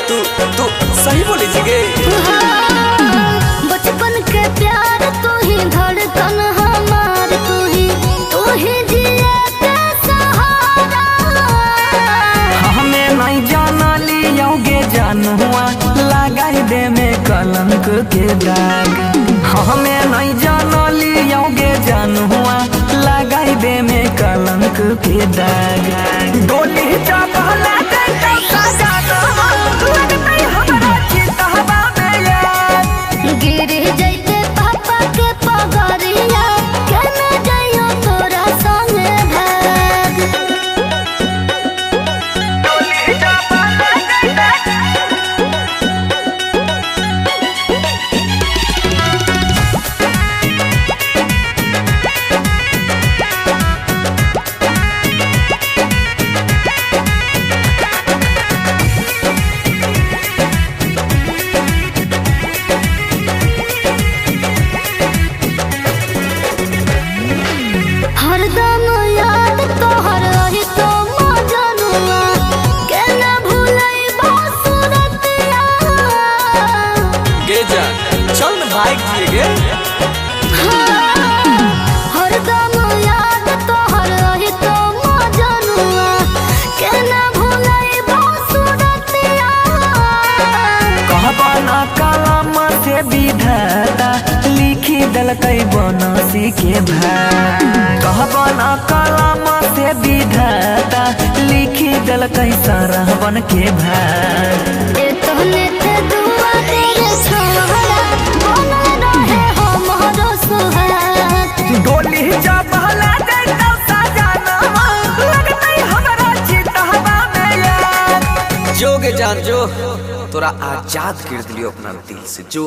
तू तू सही बोली जीगे। बचपन के प्यार तू ही धड़कन हमार, तू ही जिए के सहारा। हमें नहीं जाना लियोगे जानहुआ लगाई दे में कलंक के दाग। हमें नहीं जाना लियोगे जानहुआ लगाई दे में कलंक के दाग। डोली चावला गिर जैते पापा के पगरिया, केने जाइयो तोरा संगे भाग। हरदम याद तोहर रही तो मजनुआ, केना भूलैबा सूरतिया। गे जान चल न बाइक जीगे। हरदम याद तोहर रही तो मजनुआ, केना भूलैबा सूरतिया। कहबा ना कलम से विधाता लिखी दलकै बनसी के भाग। कहबा ना कलम से विधाता लिखी दलकै सरहबन के भाग। ए तोहने ते दुआ तेरे छोड़ा, बनल रहे हमरो सुहाग। डोली चावला देता सजाना लगतै हमरा चितहबा में यार। जो गे जान जो, तोरा आजाद कर दिलियो अपना दिल से जो।